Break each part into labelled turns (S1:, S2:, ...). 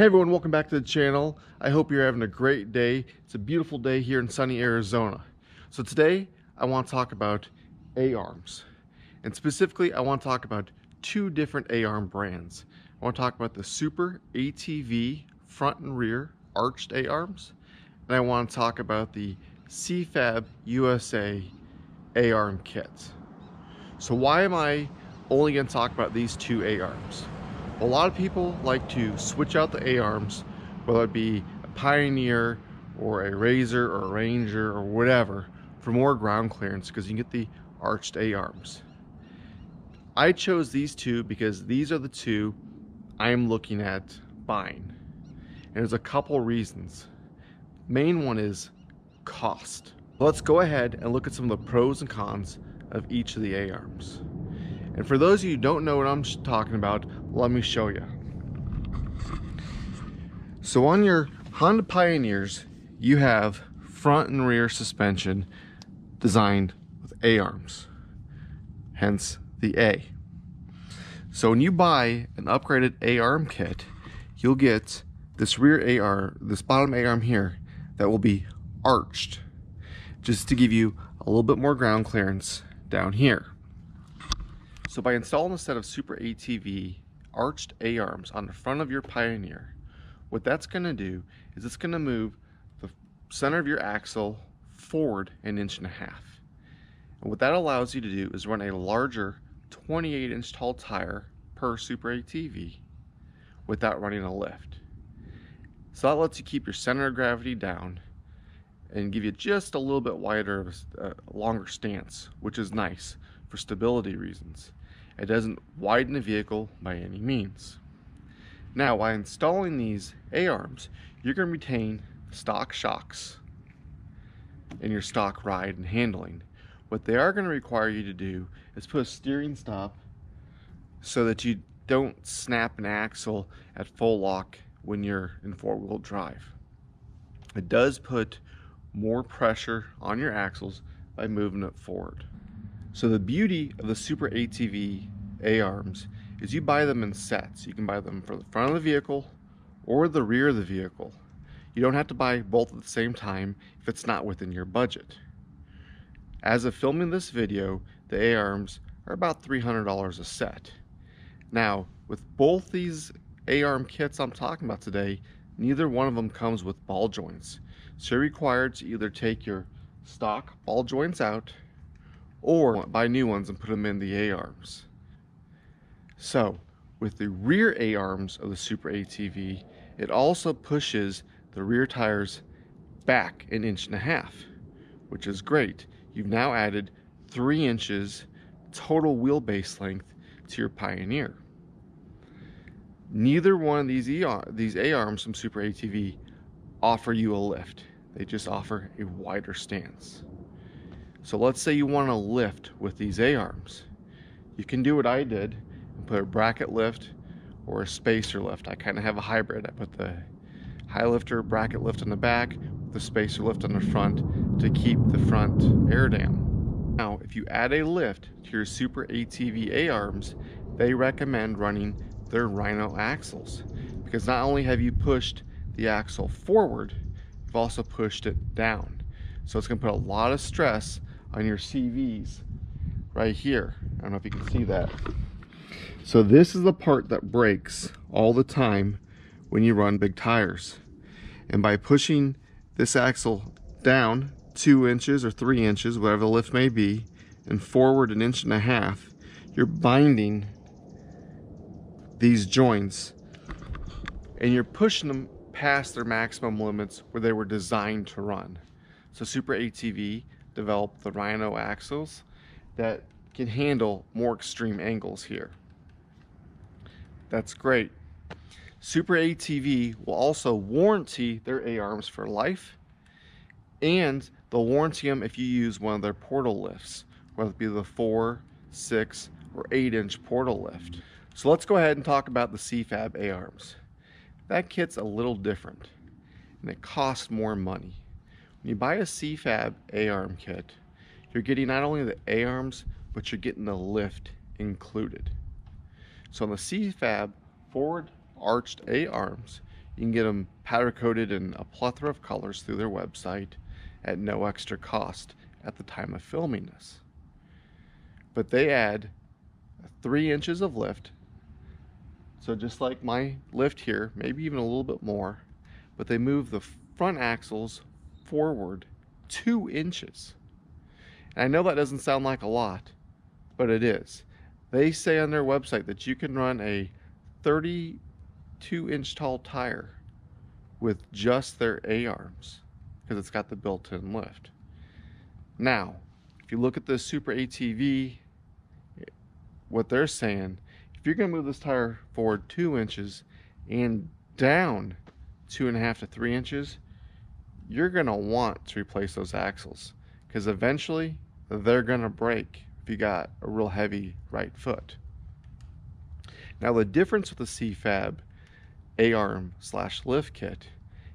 S1: Hey everyone, welcome back to the channel. I hope you're having a great day. It's a beautiful day here in sunny Arizona. So today I want to talk about A-arms. And specifically I want to talk about two different A-arm brands. I want to talk about the Super ATV front and rear arched A-arms. And I want to talk about the C-FAB USA A-arm kits. So why am I only going to talk about these two A-arms? A lot of people like to switch out the A-arms, whether it be a Pioneer or a Razor or a Ranger or whatever, for more ground clearance because you can get the arched A-arms. I chose these two because these are the two I'm looking at buying. And there's a couple reasons. Main one is cost. Let's go ahead and look at some of the pros and cons of each of the A-arms. And for those of you who don't know what I'm talking about, let me show you. So on your Honda Pioneers, you have front and rear suspension designed with A-arms, hence the A. So when you buy an upgraded A-arm kit, you'll get this rear A-arm, this bottom A-arm here, that will be arched, just to give you a little bit more ground clearance down here. So by installing a set of Super ATV arched A-arms on the front of your Pioneer, what that's going to do is it's going to move the center of your axle forward 1.5 inches. And what that allows you to do is run a larger 28-inch tall tire per Super ATV without running a lift. So that lets you keep your center of gravity down and give you just a little bit wider, longer stance, which is nice for stability reasons. It doesn't widen the vehicle by any means. Now, by installing these A-arms, you're going to retain stock shocks in your stock ride and handling. What they are going to require you to do is put a steering stop so that you don't snap an axle at full lock when you're in four-wheel drive. It does put more pressure on your axles by moving it forward. So the beauty of the Super ATV A-arms is you buy them in sets. You can buy them for the front of the vehicle or the rear of the vehicle. You don't have to buy both at the same time if it's not within your budget. As of filming this video, the A-arms are about $300 a set. Now, with both these A-arm kits I'm talking about today, neither one of them comes with ball joints. So you're required to either take your stock ball joints out or buy new ones and put them in the A-arms. So with the rear A-arms of the Super ATV, it also pushes the rear tires back 1.5 inches, which is great. You've now added 3 inches total wheelbase length to your Pioneer. Neither one of these A-arms from Super ATV offer you a lift. They just offer a wider stance. So let's say you want to lift with these A-arms. You can do what I did and put a bracket lift or a spacer lift. I kind of have a hybrid. I put the high lifter bracket lift on the back, the spacer lift on the front to keep the front air dam. Now, if you add a lift to your Super ATV A-arms, they recommend running their Rhino axles, because not only have you pushed the axle forward, you've also pushed it down. So it's going to put a lot of stress on your CVs right here. I don't know if you can see that. So this is the part that breaks all the time when you run big tires. And by pushing this axle down 2 inches or 3 inches, whatever the lift may be, and forward 1.5 inches, you're binding these joints and you're pushing them past their maximum limits where they were designed to run. So Super ATV developed the Rhino axles that can handle more extreme angles here. That's great. Super ATV will also warranty their A-arms for life, and they'll warranty them if you use one of their portal lifts, whether it be the 4, 6, or 8-inch portal lift. So let's go ahead and talk about the C-FAB A-arms. That kit's a little different, and it costs more money. When you buy a C-FAB A-arm kit, you're getting not only the A-arms, but you're getting the lift included. So on the C-FAB forward arched A-arms, You can get them powder coated in a plethora of colors through their website at no extra cost at the time of filming this. But they add 3 inches of lift, so just like my lift here, maybe even a little bit more, but they move the front axles forward 2 inches. And I know that doesn't sound like a lot, but it is. They say on their website that you can run a 32-inch tall tire with just their A-arms because it's got the built-in lift. Now, if you look at the Super ATV, what they're saying, if you're going to move this tire forward 2 inches and down 2.5 to 3 inches, you're going to want to replace those axles because eventually they're going to break if you got a real heavy right foot. Now the difference with the C-FAB A-arm / lift kit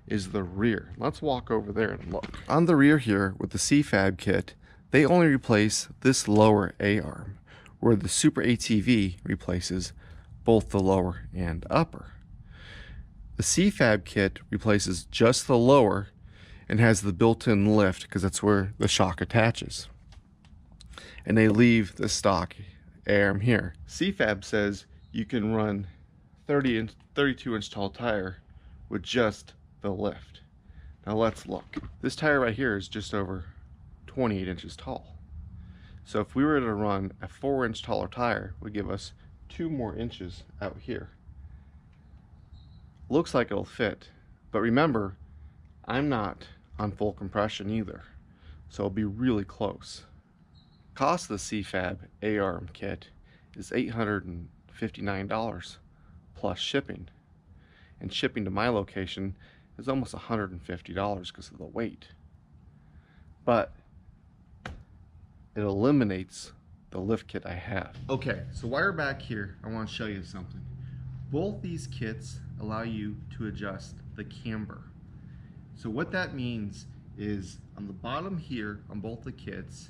S1: is the rear. Let's walk over there and look. On the rear here with the C-FAB kit, they only replace this lower A-arm, where the Super ATV replaces both the lower and upper. The C-FAB kit replaces just the lower and has the built-in lift because that's where the shock attaches. And they leave the stock A-arm here. C-FAB says you can run 32-inch tall tire with just the lift. Now let's look. This tire right here is just over 28 inches tall. So if we were to run a 4-inch taller tire, it would give us 2 more inches out here. Looks like it'll fit, but remember, I'm not on full compression either, so it'll be really close. Cost of the C-FAB A-arm kit is $859 plus shipping, and shipping to my location is almost $150 because of the weight. But it eliminates the lift kit I have. Okay, so while we're back here, I want to show you something. Both these kits allow you to adjust the camber. So what that means is on the bottom here on both the kits,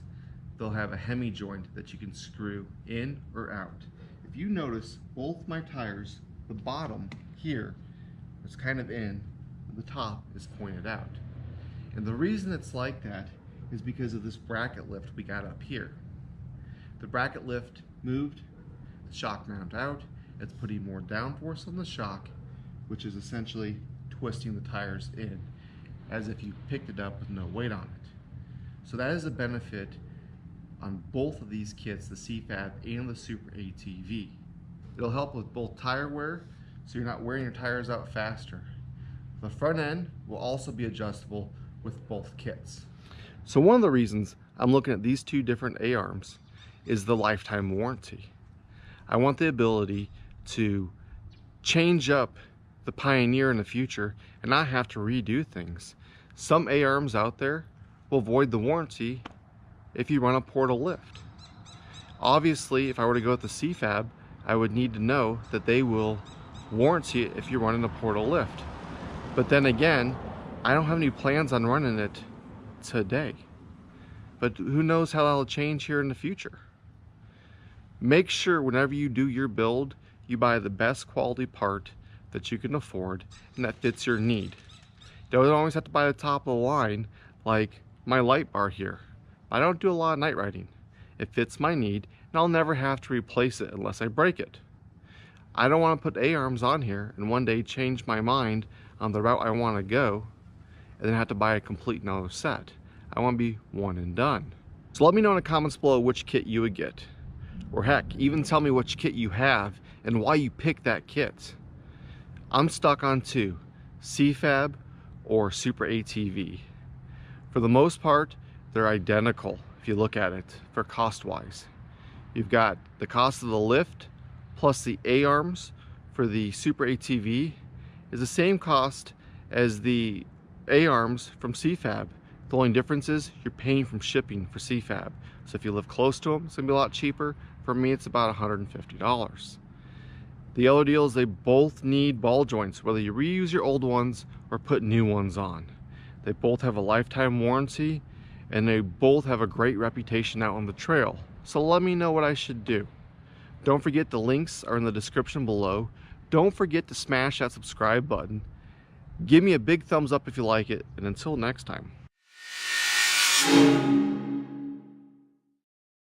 S1: they'll have a hemi joint that you can screw in or out. If you notice, both my tires, the bottom here is kind of in, the top is pointed out. And the reason it's like that is because of this bracket lift we got up here. The bracket lift moved, the shock mount out, it's putting more downforce on the shock, which is essentially twisting the tires in as if you picked it up with no weight on it. So that is a benefit on both of these kits, the C-FAB and the Super ATV. It'll help with both tire wear, so you're not wearing your tires out faster. The front end will also be adjustable with both kits. So one of the reasons I'm looking at these 2 different A-arms is the lifetime warranty. I want the ability to change up the Pioneer in the future and not have to redo things. Some A-arms out there will void the warranty if you run a portal lift. Obviously, if I were to go with the C-FAB, I would need to know that they will warranty it if you're running a portal lift. But then again, I don't have any plans on running it today. But who knows how that'll change here in the future. Make sure whenever you do your build, you buy the best quality part that you can afford and that fits your need. You don't always have to buy the top of the line like my light bar here. I don't do a lot of night riding. It fits my need and I'll never have to replace it unless I break it. I don't want to put A-arms on here and one day change my mind on the route I want to go and then have to buy a complete another set. I want to be one and done. So let me know in the comments below which kit you would get. Or heck, even tell me which kit you have and why you picked that kit. I'm stuck on 2, C-FAB or Super ATV. For the most part, they're identical if you look at it for cost-wise. You've got the cost of the lift plus the A-arms for the Super ATV is the same cost as the A-arms from C-FAB. The only difference is you're paying from shipping for C-FAB. So if you live close to them, it's gonna be a lot cheaper. For me, it's about $150. The other deal is they both need ball joints, whether you reuse your old ones or put new ones on. They both have a lifetime warranty and they both have a great reputation out on the trail. So let me know what I should do. Don't forget the links are in the description below. Don't forget to smash that subscribe button Give me a big thumbs up if you like it, and until next time.